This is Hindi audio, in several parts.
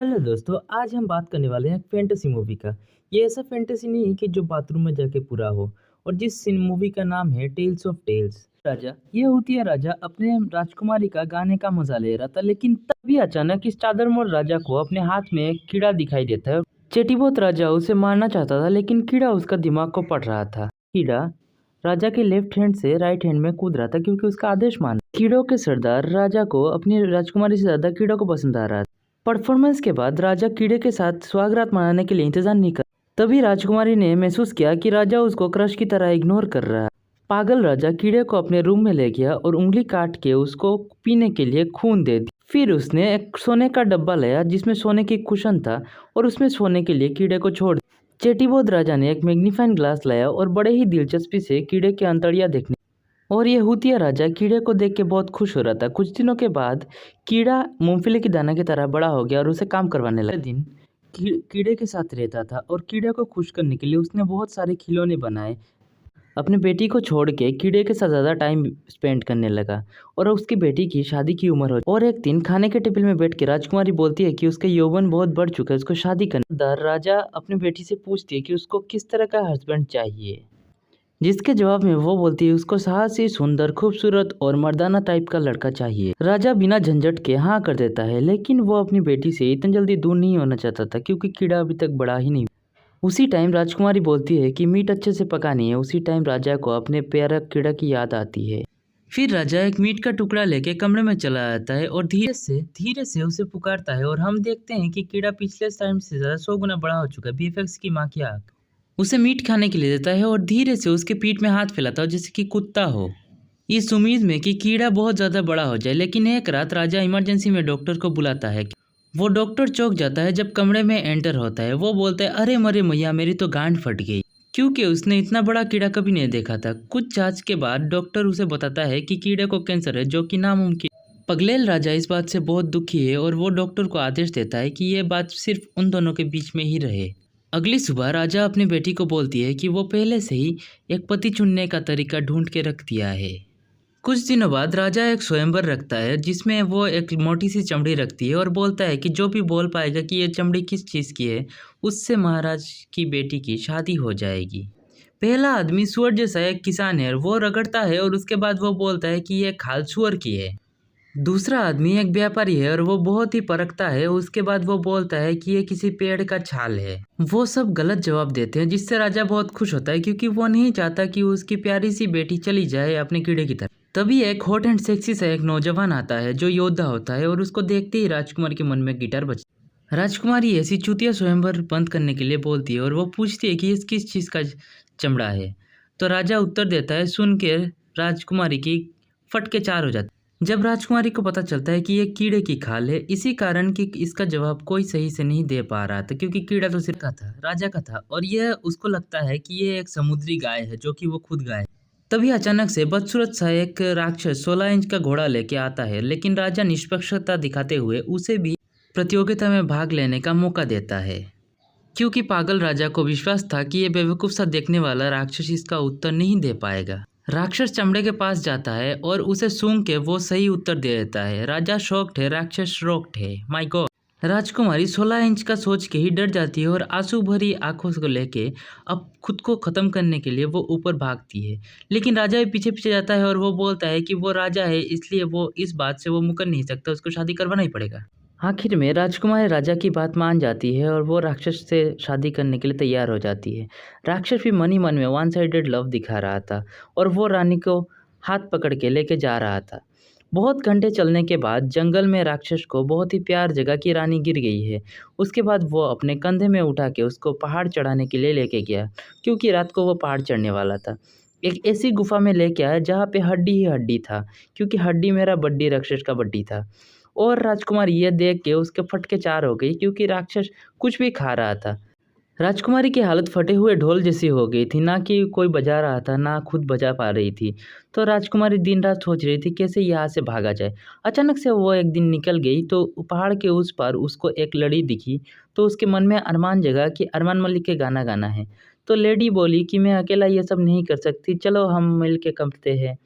हेलो दोस्तों, आज हम बात करने वाले हैं फैंटेसी मूवी का। ये ऐसा फैंटेसी नहीं कि जो बाथरूम में जाके पूरा हो। और जिस सिन मूवी का नाम है टेल्स ऑफ टेल्स। राजा ये होती है, राजा अपने राजकुमारी का गाने का मजा ले रहा था, लेकिन तभी अचानक इस चादरमोड़ राजा को अपने हाथ में एक कीड़ा दिखाई देता है। चेटीबोत राजा उसे मारना चाहता था, लेकिन कीड़ा उसका दिमाग को पढ़ रहा था। कीड़ा राजा के लेफ्ट हैंड से राइट हैंड में कूद रहा था, क्योंकि उसका आदेश मान कीड़ों के सरदार राजा को अपनी राजकुमारी से ज्यादा कीड़ों को पसंद आ रहा था। परफॉर्मेंस के बाद राजा कीड़े के साथ स्वागत मनाने के लिए इंतजार नहीं कर। तभी राजकुमारी ने महसूस किया कि राजा उसको क्रश की तरह इग्नोर कर रहा है। पागल राजा कीड़े को अपने रूम में ले गया और उंगली काट के उसको पीने के लिए खून दे दिया। फिर उसने एक सोने का डब्बा लाया जिसमें सोने की कुशन था, और उसमें सोने के लिए कीड़े को छोड़ दिया। चेटीबोध राजा ने एक मैग्नीफाइंग ग्लास लाया और बड़े ही दिलचस्पी से कीड़े के अंतड़िया देखने। और ये हुतिया राजा कीड़े को देख के बहुत खुश हो रहा था। कुछ दिनों के बाद कीड़ा मूंगफली की दाना की तरह बड़ा हो गया और उसे काम करवाने लगा। दिन कीड़े के साथ रहता था, और कीड़े को खुश करने के लिए उसने बहुत सारे खिलौने बनाए। अपनी बेटी को छोड़ के कीड़े के साथ ज़्यादा टाइम स्पेंड करने लगा, और उसकी बेटी की शादी की उम्र हो। और एक दिन खाने के टेबल में बैठ के राजकुमारी बोलती है कि उसका यौवन बहुत बढ़ चुका है, उसको शादी करना। राजा अपनी बेटी से पूछती है कि उसको किस तरह का हस्बैंड चाहिए, जिसके जवाब में वो बोलती है उसको साहसी, सुंदर, खूबसूरत और मर्दाना टाइप का लड़का चाहिए। राजा बिना झंझट के हाँ कर देता है, लेकिन वो अपनी बेटी से इतनी जल्दी दूर नहीं होना चाहता था, क्योंकि कीड़ा अभी तक बड़ा ही नहीं। उसी टाइम राजकुमारी बोलती है कि मीट अच्छे से पकानी है। उसी टाइम राजा को अपने प्यारा कीड़ा की याद आती है। फिर राजा एक मीट का टुकड़ा लेके कमरे में चला आता है और धीरे से उसे पुकारता है, और हम देखते हैं कि कीड़ा पिछले टाइम से ज्यादा 100 गुना बड़ा हो चुका है। बीएफएक्स की माँ की आंख उसे मीट खाने के लिए देता है, और धीरे से उसके पीठ में हाथ फैलाता है जैसे कि कुत्ता हो, इस उम्मीद में कि कीड़ा बहुत ज्यादा बड़ा हो जाए। लेकिन एक रात राजा इमरजेंसी में डॉक्टर को बुलाता है। वो डॉक्टर चौंक जाता है जब कमरे में एंटर होता है। वो बोलता है, अरे मरे मैया, मेरी तो गांड फट गई, क्योंकि उसने इतना बड़ा कीड़ा कभी नहीं देखा था। कुछ जांच के बाद डॉक्टर उसे बताता है कि कीड़े को कैंसर है, जो कि नामुमकिन। पगलेल राजा इस बात से बहुत दुखी है, और वो डॉक्टर को आदेश देता है कि ये बात सिर्फ उन दोनों के बीच में ही रहे। अगली सुबह राजा अपनी बेटी को बोलती है कि वो पहले से ही एक पति चुनने का तरीका ढूंढ के रख दिया है। कुछ दिनों बाद राजा एक स्वयंवर रखता है, जिसमें वो एक मोटी सी चमड़ी रखती है, और बोलता है कि जो भी बोल पाएगा कि ये चमड़ी किस चीज़ की है, उससे महाराज की बेटी की शादी हो जाएगी। पहला आदमी सुअर जैसा एक किसान है, वो रगड़ता है, और उसके बाद वो बोलता है कि ये खाल सुअर की है। दूसरा आदमी एक व्यापारी है, और वो बहुत ही परखता है। उसके बाद वो बोलता है कि ये किसी पेड़ का छाल है। वो सब गलत जवाब देते हैं, जिससे राजा बहुत खुश होता है, क्योंकि वो नहीं चाहता कि उसकी प्यारी सी बेटी चली जाए अपने कीड़े की तरफ। तभी एक हॉट एंड सेक्सी सा एक नौजवान आता है जो योद्धा होता है, और उसको देखते ही राजकुमारी के मन में गिटार बजता। राजकुमारी ऐसी चूतिया स्वयंवर बंद करने के लिए बोलती है, और वो पूछती है कि ये किस चीज़ का चमड़ा है। तो राजा उत्तर देता है। सुन के राजकुमारी की फटके चार हो जाती। जब राजकुमारी को पता चलता है कि ये कीड़े की खाल है, इसी कारण कि इसका जवाब कोई सही से नहीं दे पा रहा था, क्योंकि कीड़ा तो सिर्फ का था, राजा का था, और यह उसको लगता है कि ये एक समुद्री गाय है, जो कि वो खुद गाय है। तभी अचानक से बदसूरत सा एक राक्षस 16 इंच का घोड़ा लेके आता है, लेकिन राजा निष्पक्षता दिखाते हुए उसे भी प्रतियोगिता में भाग लेने का मौका देता है, क्योंकि पागल राजा को विश्वास था कि ये बेवकूफ सा देखने वाला राक्षस इसका उत्तर नहीं दे पाएगा। राक्षस चमड़े के पास जाता है और उसे सूंघ के वो सही उत्तर दे देता है। राजा शॉक्ड है, राक्षस शॉक्ड है। My God. राजकुमारी 16 इंच का सोच के ही डर जाती है, और आंसू भरी आंखों को लेके अब खुद को खत्म करने के लिए वो ऊपर भागती है। लेकिन राजा भी पीछे पीछे जाता है, और वो बोलता है कि वो राजा है, इसलिए वो इस बात से वो मुकर नहीं सकता, उसको शादी करवाना ही पड़ेगा। आखिर में राजकुमारी राजा की बात मान जाती है, और वो राक्षस से शादी करने के लिए तैयार हो जाती है। राक्षस भी मन ही मन में वन साइडेड लव दिखा रहा था, और वो रानी को हाथ पकड़ के लेके जा रहा था। बहुत घंटे चलने के बाद जंगल में राक्षस को बहुत ही प्यार जगह की रानी गिर गई है। उसके बाद वो अपने कंधे में उठा के उसको पहाड़ चढ़ाने के लिए लेके गया, क्योंकि रात को वो पहाड़ चढ़ने वाला था। एक ऐसी गुफा में लेके आया जहाँ पे हड्डी ही हड्डी था, क्योंकि हड्डी मेरा बड्डी राक्षस का बड्डी था। और राजकुमारी ये देख के उसके फटके चार हो गई, क्योंकि राक्षस कुछ भी खा रहा था। राजकुमारी की हालत फटे हुए ढोल जैसी हो गई थी, ना कि कोई बजा रहा था, ना खुद बजा पा रही थी। तो राजकुमारी दिन रात सोच रही थी कैसे यहाँ से भागा जाए। अचानक से वो एक दिन निकल गई, तो पहाड़ के उस पार उसको एक लड़ी दिखी। तो उसके मन में अरमान जगा कि अरमान मलिक के गाना गाना है। तो लेडी बोली कि मैं अकेला ये सब नहीं कर सकती, चलो हम मिल के करते हैं।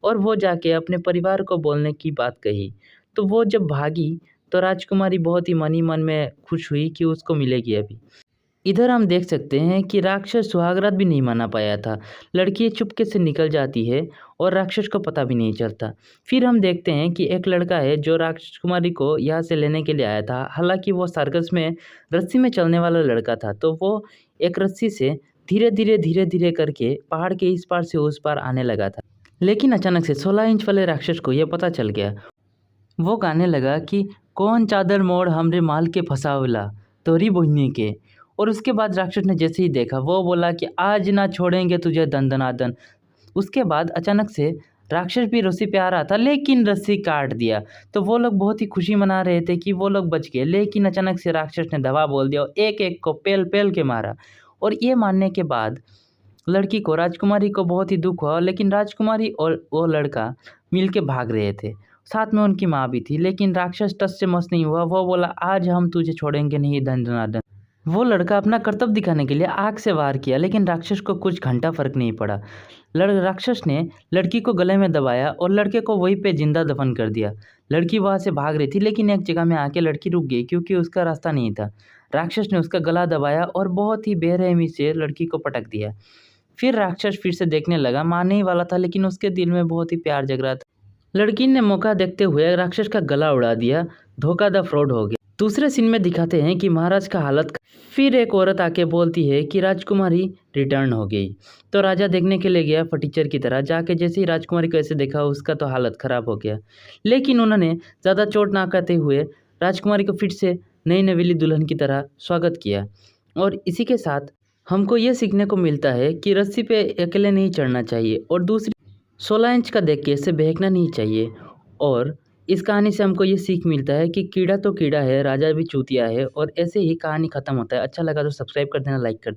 और वो जाके अपने परिवार को बोलने की बात कही। तो वो जब भागी, तो राजकुमारी बहुत ही मन ही मन में खुश हुई कि उसको मिलेगी अभी। इधर हम देख सकते हैं कि राक्षस सुहागरात भी नहीं मना पाया था। लड़की चुपके से निकल जाती है और राक्षस को पता भी नहीं चलता। फिर हम देखते हैं कि एक लड़का है जो राजकुमारी को यहाँ से लेने के लिए आया था। हालांकि वो सर्कस में रस्सी में चलने वाला लड़का था, तो वो एक रस्सी से धीरे धीरे करके पहाड़ के इस पार से उस पार आने लगा था। लेकिन अचानक से 16 इंच वाले राक्षस को यह पता चल गया। वो गाने लगा कि कौन चादर मोड़ हमरे माल के फसावला तोरी बोहनी के। और उसके बाद राक्षस ने जैसे ही देखा वो बोला कि आज ना छोड़ेंगे तुझे दन दनादन। उसके बाद अचानक से राक्षस भी रस्सी पे आ रहा था, लेकिन रस्सी काट दिया। तो वो लोग बहुत ही खुशी मना रहे थे कि वो लोग बच गए, लेकिन अचानक से राक्षस ने दवा बोल दिया और एक एक को पेल पेल के मारा। और ये मारने के बाद लड़की को, राजकुमारी को बहुत ही दुख हुआ, लेकिन राजकुमारी और वो लड़का मिल के भाग रहे थे। साथ में उनकी माँ भी थी, लेकिन राक्षस टस से मस नहीं हुआ। वो बोला आज हम तुझे छोड़ेंगे नहीं धन धनादन। वो लड़का अपना कर्तव्य दिखाने के लिए आग से वार किया, लेकिन राक्षस को कुछ घंटा फर्क नहीं पड़ा। राक्षस ने लड़की को गले में दबाया और लड़के को वहीं पे जिंदा दफन कर दिया। लड़की वहां से भाग रही थी, लेकिन एक जगह में आके लड़की रुक गई क्योंकि उसका रास्ता नहीं था। राक्षस ने उसका गला दबाया और बहुत ही बेरहमी से लड़की को पटक दिया। फिर राक्षस फिर से देखने लगा, मारने ही वाला था, लेकिन उसके दिल में बहुत ही प्यार जग रहा था। लड़की ने मौका देखते हुए राक्षस का गला उड़ा दिया। धोखा द फ्रॉड हो गया। दूसरे सीन में दिखाते हैं कि महाराज का हालत। फिर एक औरत आके बोलती है कि राजकुमारी रिटर्न हो गई। तो राजा देखने के लिए गया फटीचर की तरह। जाके जैसे ही राजकुमारी को ऐसे देखा, उसका तो हालत ख़राब हो गया। लेकिन उन्होंने ज़्यादा चोट ना करते हुए राजकुमारी को फिर से नई नवेली दुल्हन की तरह स्वागत किया। और इसी के साथ हमको ये सीखने को मिलता है कि रस्सी पे अकेले नहीं चढ़ना चाहिए, और दूसरी 16 इंच का देख के इससे बहकना नहीं चाहिए। और इस कहानी से हमको ये सीख मिलता है कि कीड़ा तो कीड़ा है, राजा भी चूतिया है। और ऐसे ही कहानी ख़त्म होता है। अच्छा लगा तो सब्सक्राइब कर देना, लाइक कर देना।